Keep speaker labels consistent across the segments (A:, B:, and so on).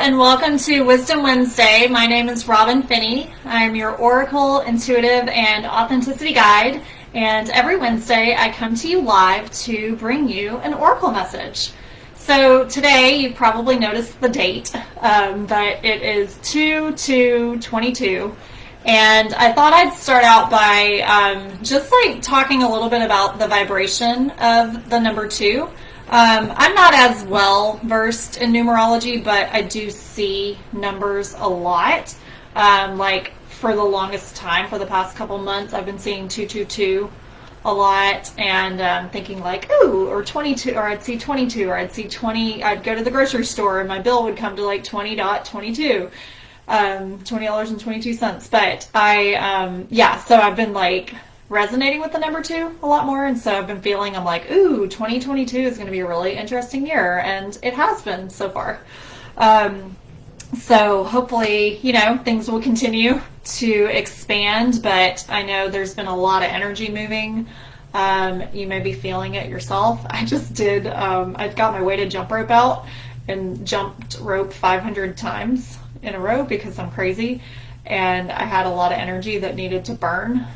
A: and welcome to Wisdom Wednesday. My name is Robin Finney. I'm your Oracle, Intuitive, and Authenticity Guide, and every Wednesday I come to you live to bring you an Oracle message. So today you probably noticed the date, but it is 2/2/22, and I thought I'd start out by just talking a little bit about the vibration of the number 2. I'm not as well versed in numerology, but I do see numbers a lot. For the longest time, for the past couple months, I've been seeing 222 a lot, and thinking ooh, or 22, or I'd see 22, or I'd see 20. I'd go to the grocery store and my bill would come to $20.22, $20.22. But so I've been resonating with the number 2 a lot more, and so I've been feeling, I'm ooh, 2022 is going to be a really interesting year, and it has been so far. So hopefully, things will continue to expand, but I know there's been a lot of energy moving. You may be feeling it yourself. I just did, I got my weighted jump rope out and jumped rope 500 times in a row because I'm crazy, and I had a lot of energy that needed to burn.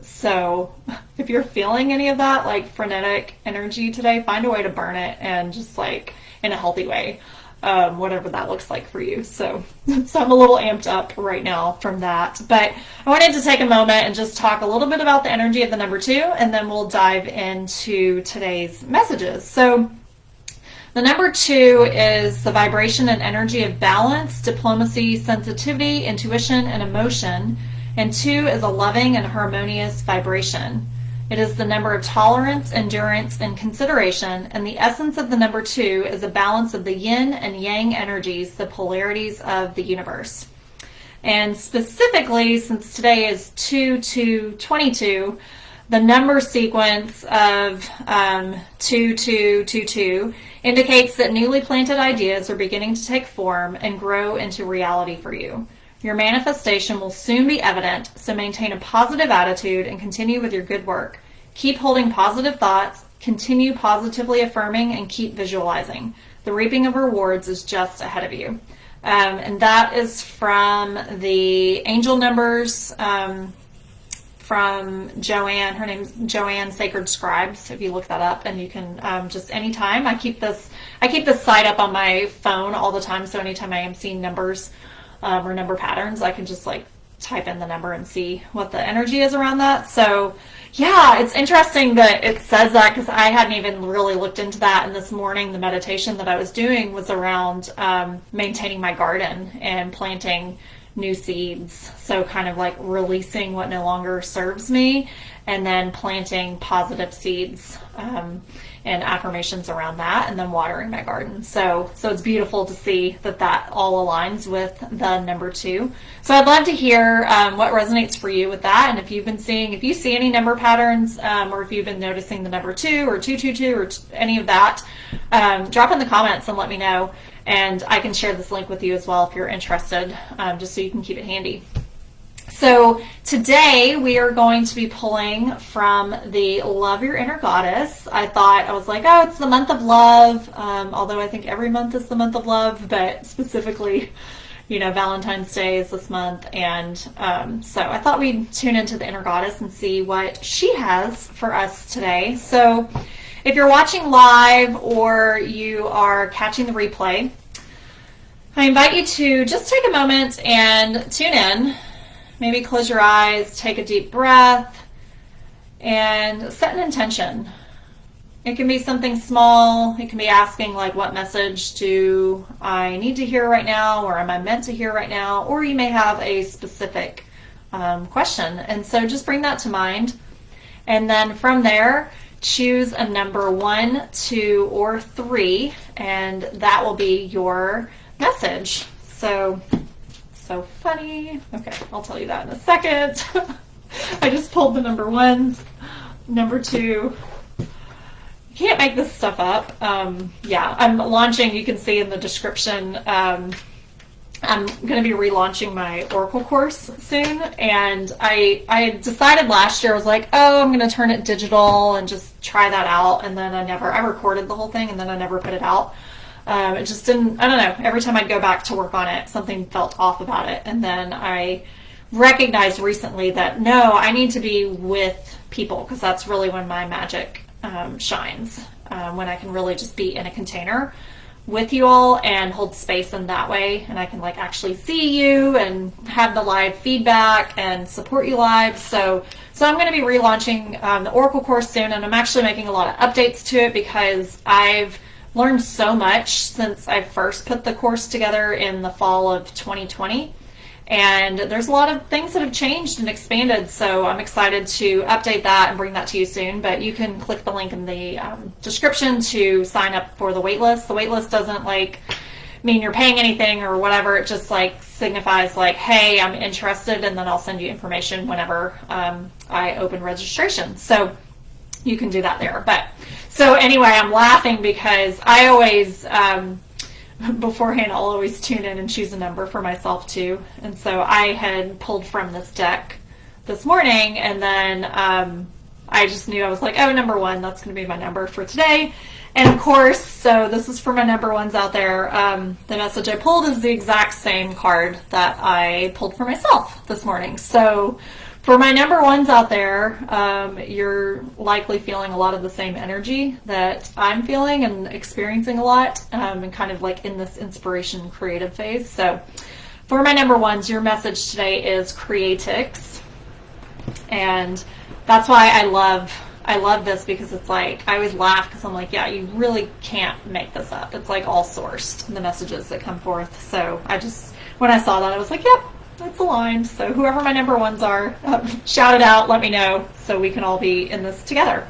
A: So if you're feeling any of that, frenetic energy today, find a way to burn it, and just in a healthy way, whatever that looks like for you. So I'm a little amped up right now from that, but I wanted to take a moment and just talk a little bit about the energy of the number 2, and then we'll dive into today's messages. So the number 2 is the vibration and energy of balance, diplomacy, sensitivity, intuition, and emotion. And 2 is a loving and harmonious vibration. It is the number of tolerance, endurance, and consideration, and the essence of the number 2 is a balance of the yin and yang energies, the polarities of the universe. And specifically, since today is 2/2/22, the number sequence of 2/2/22 indicates that newly planted ideas are beginning to take form and grow into reality for you. Your manifestation will soon be evident, so maintain a positive attitude and continue with your good work. Keep holding positive thoughts, continue positively affirming, and keep visualizing. The reaping of rewards is just ahead of you. And that is from the angel numbers from Joanne. Her name's Joanne Sacred Scribes, if you look that up, and you can just anytime. I keep this site up on my phone all the time, so anytime I am seeing numbers or number patterns, I can just type in the number and see what the energy is around that. So yeah, it's interesting that it says that, because I hadn't even really looked into that. And this morning, the meditation that I was doing was around maintaining my garden and planting new seeds. So kind of releasing what no longer serves me, and then planting positive seeds and affirmations around that, and then watering my garden. So it's beautiful to see that all aligns with the number 2. So I'd love to hear what resonates for you with that, and if you see any number patterns, or if you've been noticing the number 2 or 222 or any of that, drop in the comments and let me know, and I can share this link with you as well if you're interested, just so you can keep it handy. So today we are going to be pulling from the Love Your Inner Goddess. I was oh, it's the month of love, although I think every month is the month of love, but specifically, Valentine's Day is this month, and so I thought we'd tune into the Inner Goddess and see what she has for us today. So if you're watching live or you are catching the replay, I invite you to just take a moment and tune in. Maybe close your eyes, take a deep breath, and set an intention. It can be something small. It can be asking what message do I need to hear right now, or am I meant to hear right now? Or you may have a specific question. And so just bring that to mind. And then from there, choose a number 1, 2, or 3, and that will be your message. So funny. Okay, I'll tell you that in a second. I just pulled the number 1s, number 2. You can't make this stuff up. I'm launching, you can see in the description, I'm going to be relaunching my Oracle course soon, and I decided last year, I was I'm going to turn it digital and just try that out, and then I recorded the whole thing, and then I never put it out. It just didn't, I don't know, every time I'd go back to work on it, something felt off about it. And then I recognized recently that no, I need to be with people, because that's really when my magic shines, when I can really just be in a container with you all and hold space in that way, and I can like actually see you and have the live feedback and support you live. So I'm going to be relaunching the Oracle course soon, and I'm actually making a lot of updates to it because I've learned so much since I first put the course together in the fall of 2020. And there's a lot of things that have changed and expanded, so I'm excited to update that and bring that to you soon. But you can click the link in the description to sign up for the waitlist. The waitlist doesn't like mean you're paying anything or whatever. It just like signifies like, hey, I'm interested, and then I'll send you information whenever I open registration. So you can do that there. But so anyway, I'm laughing because I always beforehand, I'll always tune in and choose a number for myself too. And so I had pulled from this deck this morning, and then I just knew, I was like, oh, number 1, that's going to be my number for today. And of course, so this is for my number 1s out there. The message I pulled is the exact same card that I pulled for myself this morning. So for my number 1s out there, you're likely feeling a lot of the same energy that I'm feeling and experiencing a lot, and kind of like in this inspiration creative phase. So for my number 1s, your message today is Creatix. And that's why I love this, because it's like, I always laugh because I'm like, yeah, you really can't make this up. It's like all sourced, the messages that come forth. So I just, when I saw that, I was like, yep, that's aligned. So whoever my number 1s are, shout it out, let me know, so we can all be in this together.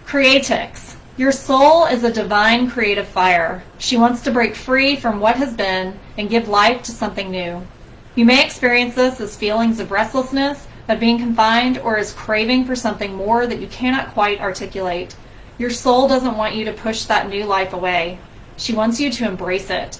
A: Creatix. Your soul is a divine creative fire. She wants to break free from what has been and give life to something new. You may experience this as feelings of restlessness, of being confined, or as craving for something more that you cannot quite articulate. Your soul doesn't want you to push that new life away. She wants you to embrace it.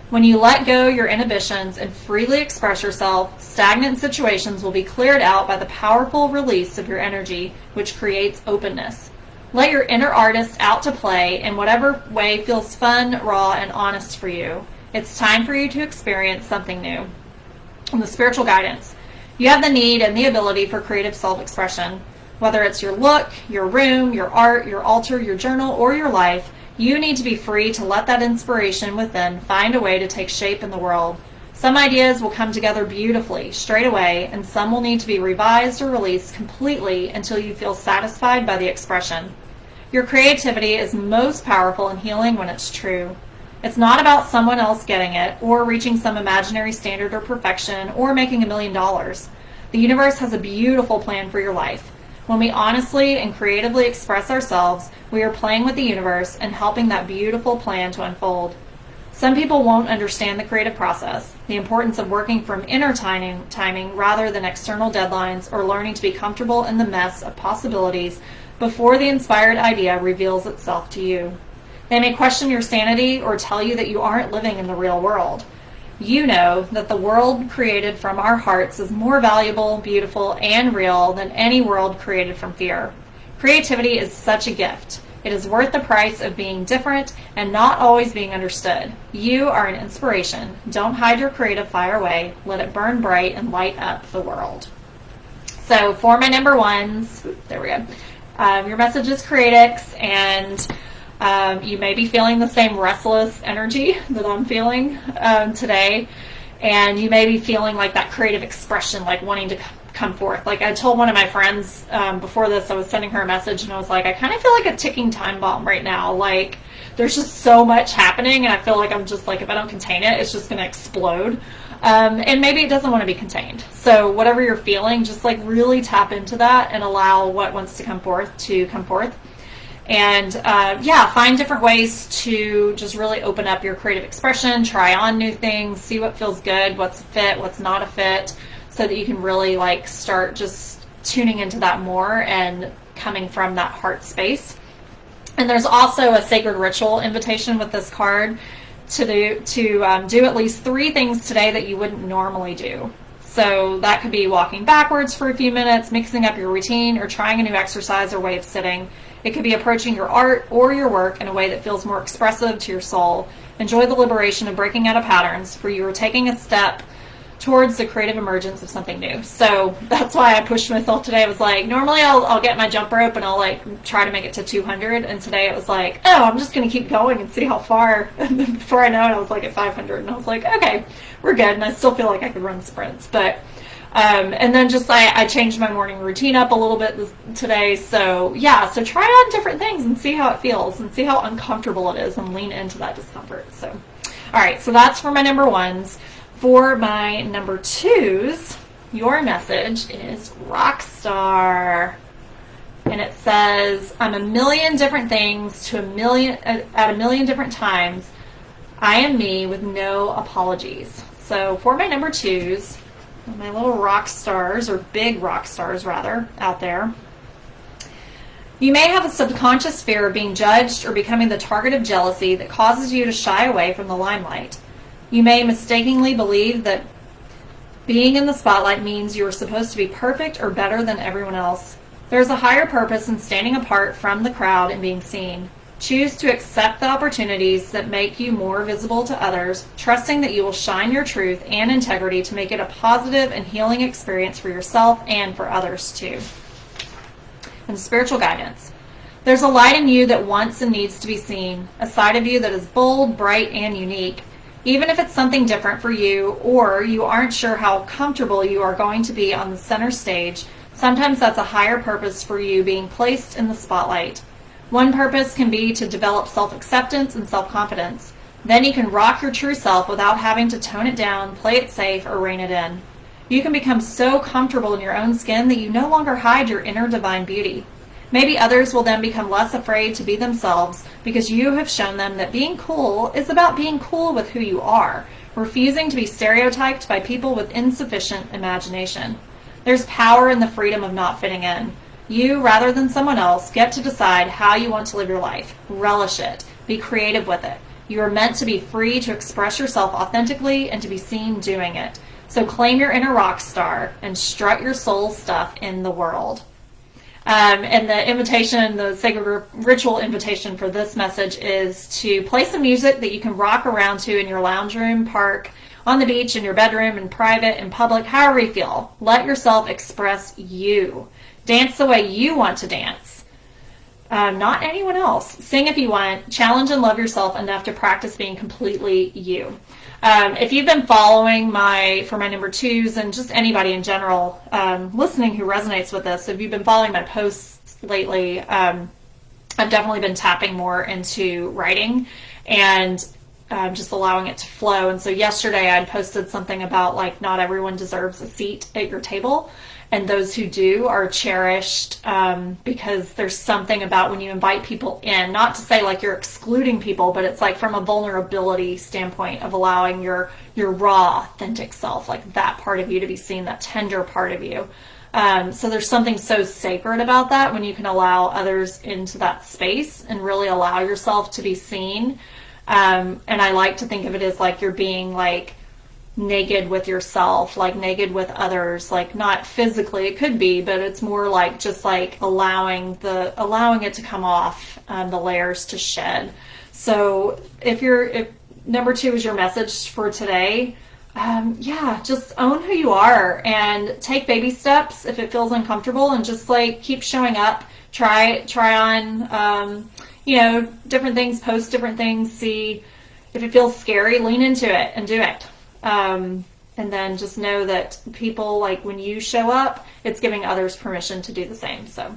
A: When you let go your inhibitions and freely express yourself, stagnant situations will be cleared out by the powerful release of your energy, which creates openness. Let your inner artist out to play in whatever way feels fun, raw, and honest for you. It's time for you to experience something new. And the spiritual guidance. You have the need and the ability for creative self-expression. Whether it's your look, your room, your art, your altar, your journal, or your life, you need to be free to let that inspiration within find a way to take shape in the world. Some ideas will come together beautifully straight away, and some will need to be revised or released completely until you feel satisfied by the expression. Your creativity is most powerful and healing when it's true. It's not about someone else getting it, or reaching some imaginary standard or perfection, or making $1 million. The universe has a beautiful plan for your life. When we honestly and creatively express ourselves, we are playing with the universe and helping that beautiful plan to unfold. Some people won't understand the creative process, the importance of working from inner timing rather than external deadlines, or learning to be comfortable in the mess of possibilities before the inspired idea reveals itself to you. They may question your sanity or tell you that you aren't living in the real world. You know that the world created from our hearts is more valuable, beautiful, and real than any world created from fear. Creativity is such a gift. It is worth the price of being different and not always being understood. You are an inspiration. Don't hide your creative fire away. Let it burn bright and light up the world. So for my number 1s, there we go. Your message is Creatix, and you may be feeling the same restless energy that I'm feeling today, and you may be feeling like that creative expression, like wanting to come forth. Like I told one of my friends before this, I was sending her a message, and I was like, I kind of feel like a ticking time bomb right now. Like there's just so much happening, and I feel like I'm just like, if I don't contain it, it's just going to explode. And maybe it doesn't want to be contained. So whatever you're feeling, just like really tap into that and allow what wants to come forth to come forth. And find different ways to just really open up your creative expression, try on new things, see what feels good, what's a fit, what's not a fit, so that you can really like start just tuning into that more and coming from that heart space. And there's also a sacred ritual invitation with this card to do at least 3 things today that you wouldn't normally do. So that could be walking backwards for a few minutes, mixing up your routine, or trying a new exercise or way of sitting. It could be approaching your art or your work in a way that feels more expressive to your soul. Enjoy the liberation of breaking out of patterns, for you are taking a step towards the creative emergence of something new. So that's why I pushed myself today. I was like, normally I'll get my jump rope and I'll like try to make it to 200. And today it was like, oh, I'm just going to keep going and see how far. And then before I know it, I was like at 500. And I was like, okay, we're good. And I still feel like I could run sprints. But, and then just I changed my morning routine up a little bit today. So yeah, so try on different things and see how it feels and see how uncomfortable it is and lean into that discomfort. So, all right, so that's for my number ones. For my number twos, your message is Rockstar. And it says, I'm a million different things at a million different times. I am me with no apologies. So for my number twos, my little rock stars, or big rock stars rather, out there, you may have a subconscious fear of being judged or becoming the target of jealousy that causes you to shy away from the limelight. You may mistakenly believe that being in the spotlight means you are supposed to be perfect or better than everyone else. There's a higher purpose in standing apart from the crowd and being seen. Choose to accept the opportunities that make you more visible to others, trusting that you will shine your truth and integrity to make it a positive and healing experience for yourself and for others too. And spiritual guidance. There's a light in you that wants and needs to be seen, a side of you that is bold, bright, and unique. Even if it's something different for you, or you aren't sure how comfortable you are going to be on the center stage, sometimes that's a higher purpose for you being placed in the spotlight. One purpose can be to develop self-acceptance and self-confidence. Then you can rock your true self without having to tone it down, play it safe, or rein it in. You can become so comfortable in your own skin that you no longer hide your inner divine beauty. Maybe others will then become less afraid to be themselves because you have shown them that being cool is about being cool with who you are, refusing to be stereotyped by people with insufficient imagination. There's power in the freedom of not fitting in. You, rather than someone else, get to decide how you want to live your life. Relish it. Be creative with it. You are meant to be free to express yourself authentically and to be seen doing it. So claim your inner rock star and strut your soul stuff in the world. And the invitation, the sacred ritual invitation for this message is to play some music that you can rock around to in your lounge room, park, on the beach, in your bedroom, in private, in public, however you feel. Let yourself express you. Dance the way you want to dance, not anyone else. Sing if you want. Challenge and love yourself enough to practice being completely you. If you've been following for my number twos and just anybody in general listening who resonates with this, if you've been following my posts lately, I've definitely been tapping more into writing and just allowing it to flow. And so yesterday I'd posted something about like not everyone deserves a seat at your table. And those who do are cherished because there's something about when you invite people in, not to say like you're excluding people, but it's like from a vulnerability standpoint of allowing your raw, authentic self, like that part of you to be seen, that tender part of you. So there's something so sacred about that when you can allow others into that space and really allow yourself to be seen. And I like to think of it as like you're being like naked with yourself, like naked with others, like not physically, it could be, but it's more like just like allowing it to come off, the layers to shed. So if number two is your message for today, just own who you are and take baby steps if it feels uncomfortable and just like keep showing up, try on, different things, post different things, see if it feels scary, lean into it and do it. And then just know that people, like when you show up, it's giving others permission to do the same. So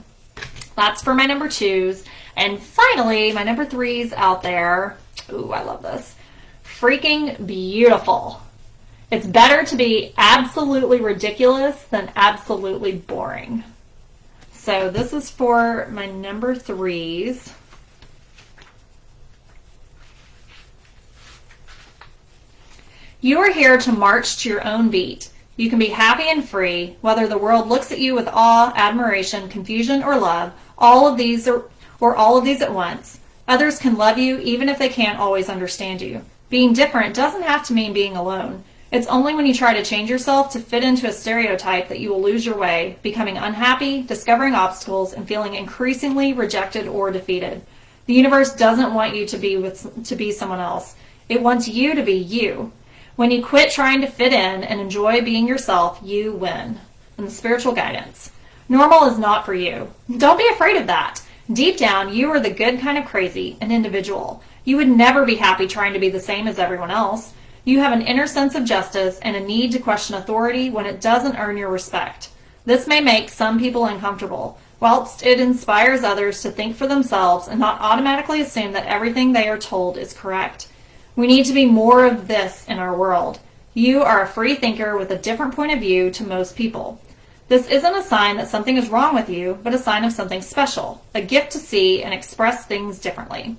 A: that's for my number twos. And finally, my number threes out there. Ooh, I love this. Freaking beautiful. It's better to be absolutely ridiculous than absolutely boring. So this is for my number threes. You are here to march to your own beat. You can be happy and free, whether the world looks at you with awe, admiration, confusion, or love, all of these at once. Others can love you even if they can't always understand you. Being different doesn't have to mean being alone. It's only when you try to change yourself to fit into a stereotype that you will lose your way, becoming unhappy, discovering obstacles, and feeling increasingly rejected or defeated. The universe doesn't want you to be someone else. It wants you to be you. When you quit trying to fit in and enjoy being yourself, you win. And the spiritual guidance. Normal is not for you. Don't be afraid of that. Deep down, you are the good kind of crazy, an individual. You would never be happy trying to be the same as everyone else. You have an inner sense of justice and a need to question authority when it doesn't earn your respect. This may make some people uncomfortable, whilst it inspires others to think for themselves and not automatically assume that everything they are told is correct. We need to be more of this in our world. You are a free thinker with a different point of view to most people. This isn't a sign that something is wrong with you, but a sign of something special, a gift to see and express things differently.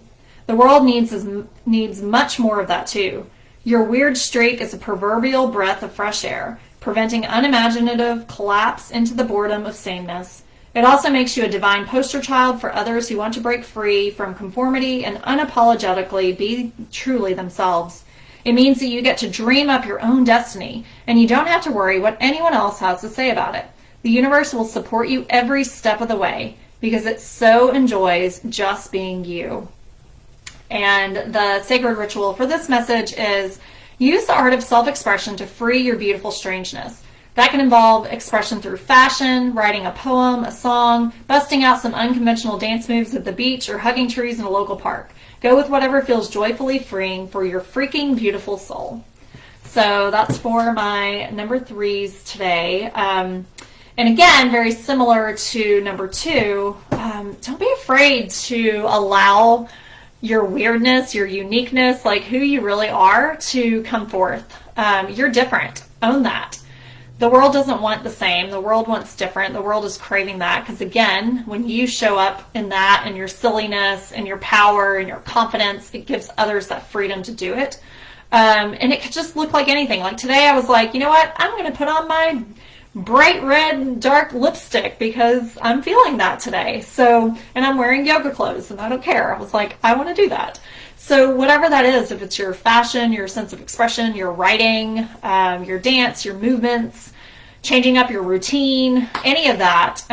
A: The world needs much more of that too. Your weird streak is a proverbial breath of fresh air, preventing unimaginative collapse into the boredom of sameness. It also makes you a divine poster child for others who want to break free from conformity and unapologetically be truly themselves. It means that you get to dream up your own destiny, and you don't have to worry what anyone else has to say about it. The universe will support you every step of the way because it so enjoys just being you. And the sacred ritual for this message is use the art of self-expression to free your beautiful strangeness. That can involve expression through fashion, writing a poem, a song, busting out some unconventional dance moves at the beach, or hugging trees in a local park. Go with whatever feels joyfully freeing for your freaking beautiful soul. So that's for my number 3s today. And again, very similar to number 2, don't be afraid to allow your weirdness, your uniqueness, like who you really are, to come forth. You're different. Own that. The world doesn't want the same. The world wants different. The world is craving that because, again, when you show up in that and your silliness and your power and your confidence, it gives others that freedom to do it. And it could just look like anything. Like today I was like, you know what? I'm going to put on my bright red dark lipstick because I'm feeling that today. So, and I'm wearing yoga clothes and I don't care. I was like, I want to do that. So whatever that is, if it's your fashion, your sense of expression, your writing, your dance, your movements, changing up your routine, any of that,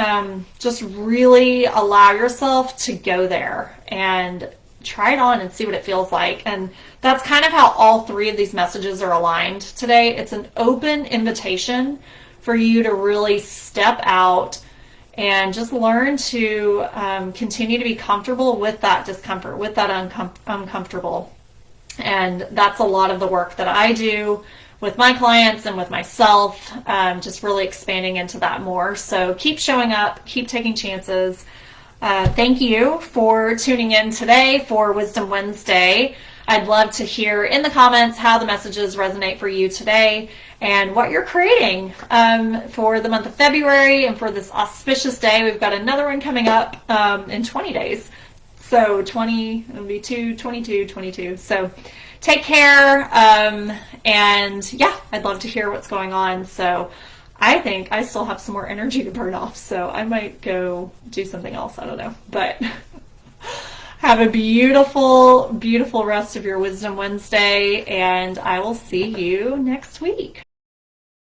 A: just really allow yourself to go there and try it on and see what it feels like. And that's kind of how all 3 of these messages are aligned today. It's an open invitation for you to really step out and just learn to continue to be comfortable with that discomfort, with that uncomfortable. And that's a lot of the work that I do with my clients and with myself, just really expanding into that more. So keep showing up, keep taking chances. Thank you for tuning in today for Wisdom Wednesday. I'd love to hear in the comments how the messages resonate for you today and what you're creating for the month of February and for this auspicious day. We've got another one coming up in 20 days. So 20, it'll be 22. So take care. And yeah, I'd love to hear what's going on. So I think I still have some more energy to burn off. So I might go do something else. I don't know. But have a beautiful, beautiful rest of your Wisdom Wednesday, and I will see you next week.